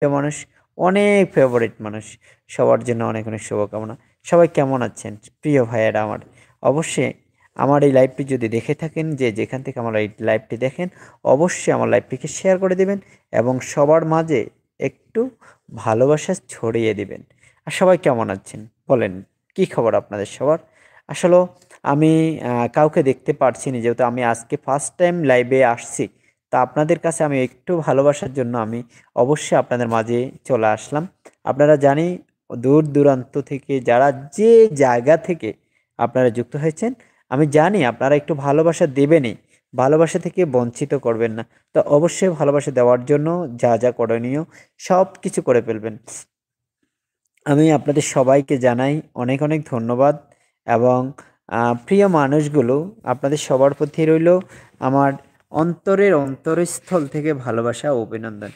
প্রিয় মানুষ, অনেক ফেভারিট মানুষ। সবার জন্য অনেক, অনেক শুভকামনা। সবাই কেমন আছেন? প্রিয় ভাইয়েরা আমার। অবশ্যই আমার এই লাইভটি যদি দেখে থাকেন, যে যেখান থেকে আমার এই লাইভটি দেখেন, অবশ্যই আমার লাইভটিকে শেয়ার করে দিবেন এবং সবার মাঝে একটু ভালোবাসা ছড়িয়ে দিবেন। আর সবাই কেমন আছেন? বলেন, কি খবর আপনাদের সবার? আসলেও আমি কাউকে দেখতে পারছি না, যেহেতু আমি আজকে ফার্স্ট টাইম লাইভে আসছি। তা আপনাদের কাছে আমি একটু ভালোবাসার জন্য আমি অবশ্যই আপনাদের মাঝে চলে আসলাম। আপনারা জানি দূর-দূরান্ত থেকে যারা যে জায়গা থেকে আপনারা যুক্ত হয়েছেন, আমি জানি আপনারা একটু ভালোবাসা দেবেনই। ভালোবাসা থেকে বঞ্চিত করবেন না। তো অবশ্যই ভালোবাসা দেওয়ার জন্য যা, যা করণীয় সবকিছু করে ফেলবেন। আমি আপনাদের সবাইকে জানাই অনেক, অনেক ধন্যবাদ এবং প্রিয় মানুষগুলো, আপনাদের সবার প্রতি রইলো আমার অন্তরের অন্তরস্থল থেকে ভালোবাসা ও অভিনন্দন।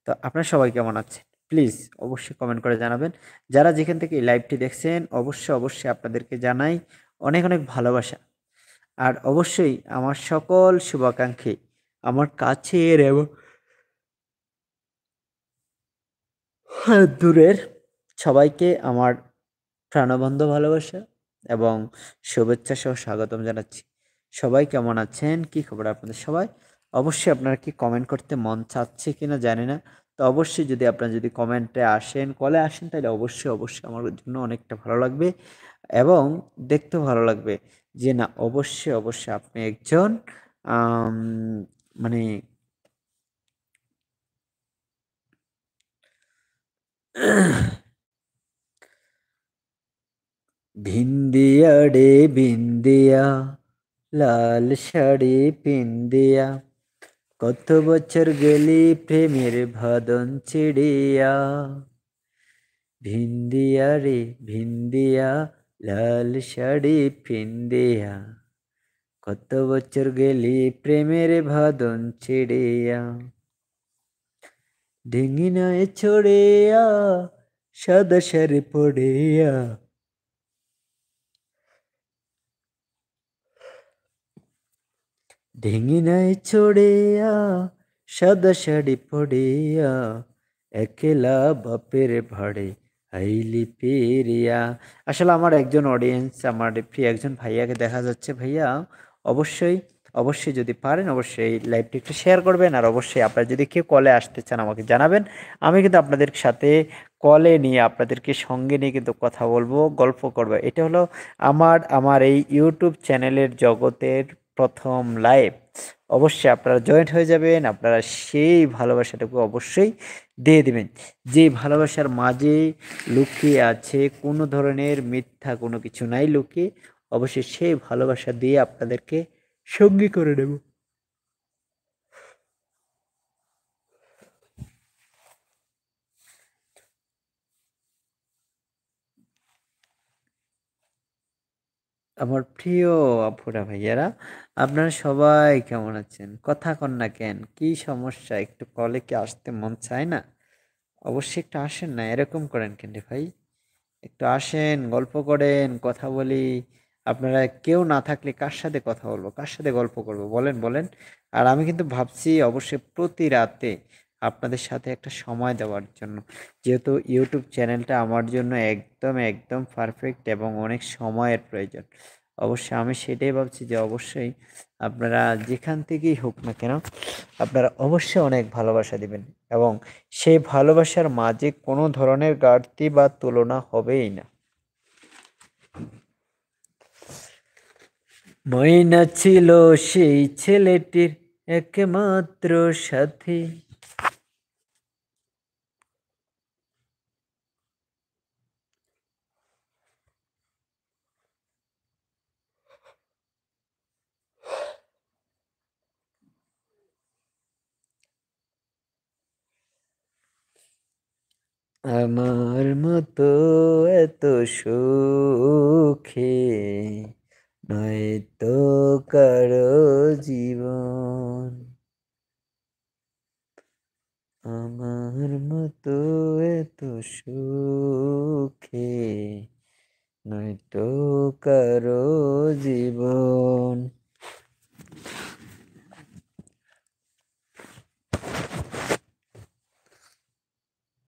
তো আপনারা সবাই কেমন আছেন? প্লিজ অবশ্যই কমেন্ট করে জানাবেন। যারা যেখান থেকে এই লাইভটি দেখছেন, অবশ্যই, অবশ্যই আপনাদেরকে জানাই অনেক, অনেক ভালোবাসা। আর অবশ্যই আমার সকল শুভাকাঙ্ক্ষী, আমার কাছের এবং দূরের সবাইকে আমার প্রাণবন্ধ ভালোবাসা এবং শুভেচ্ছা সহ স্বাগতম জানাচ্ছি। সবাই কেমন আছেন? কি খবর আপনাদের সবার? অবশ্যই আপনারা কি কমেন্ট করতে মন চাচ্ছে কিনা জানি না। তো অবশ্যই যদি আপনারা যদি কমেন্টে আসেন, কলে আসেন, তাহলে অবশ্যই, অবশ্যই আমার জন্য অনেকটা ভালো লাগবে এবং দেখতেও ভালো লাগবে যে না, অবশ্যই, অবশ্যই আপনি একজন আম মানে ভিন্দিয়া রে ভিন্দিয়া, লাল শাড়ি পিন্দিয়া, কত বছর গেলি প্রেমের বাঁধন ছিঁড়িয়া। ভিন্দিয়া রে ভিন্দিয়া, লাল শাড়ি পিন্দিয়া, কত বছর গেলি প্রেমের বাঁধন ছিঁড়িয়া। ঢেঙ্গিনায় ছড়িয়া, সাদা শাড়ি পড়িয়া, ঢেঙ্গিনায় ছড়িয়া, সাদা শাড়ি পড়িয়া, একলা বাপের ভাড়ে আইলি পেরিয়া। আসলে আমার একজন অডিয়েন্স, আমার প্রিয় একজন ভাইয়াকে দেখা যাচ্ছে। ভাইয়া অবশ্যই, অবশ্যই যদি পারেন অবশ্যই এই লাইভটি একটু শেয়ার করবেন। আর অবশ্যই আপনারা যদি কেউ কলে আসতে চান আমাকে জানাবেন। আমি কিন্তু আপনাদের সাথে কলে নিয়ে আপনাদেরকে সঙ্গে নিয়ে কিন্তু কথা বলবো, গল্প করব। এটা হলো আমার এই ইউটিউব চ্যানেলের জগতের প্রথম লাইভ। অবশ্যই আপনারা জয়েন্ট হয়ে যাবেন। আপনারা সেই ভালোবাসাটুকু অবশ্যই দিয়ে দিবেন। যে ভালোবাসার মাঝে লুকিয়ে আছে কোনো ধরনের মিথ্যা কোনো কিছু নাই লুকিয়ে, অবশ্যই সেই ভালোবাসা দিয়ে আপনাদেরকে সঙ্গী করে নেব। আমার প্রিয় আপুরা ভাইয়ারা, আপনারা সবাই কেমন আছেন? কথা কন না কেন? কি সমস্যা? একটু কলে কি আসতে মন চায় না? অবশ্যই একটু আসেন না, এরকম করেন কেন রে ভাই? একটু আসেন, গল্প করেন, কথা বলি। আপনারা কেউ না থাকলে কার সাথে কথা বলবো? কার সাথে গল্প করব? বলেন, বলেন। আর আমি কিন্তু ভাবছি অবশ্যই প্রতি রাতে আপনাদের সাথে একটা সময় দেওয়ার জন্য। যেহেতু ইউটিউব চ্যানেলটা আমার জন্য একদম, একদম পারফেক্ট এবং অনেক সময়ের প্রয়োজন। অবশ্যই আমি সেটাই ভাবছি যে অবশ্যই আপনারা যেখান থেকেই হোক না কেন, আপনারা অবশ্যই অনেক ভালোবাসা দিবেন এবং সেই ভালোবাসার মাঝে কোনো ধরনের ঘাটতি বা তুলনা হবেই না। ময়না ছিল সেই ছেলেটির একমাত্র সাথী। আমার মতো এত সুখে নয়তো কারো জীবন। আমার মতো এত সুখে নয়তো কারো জীবন।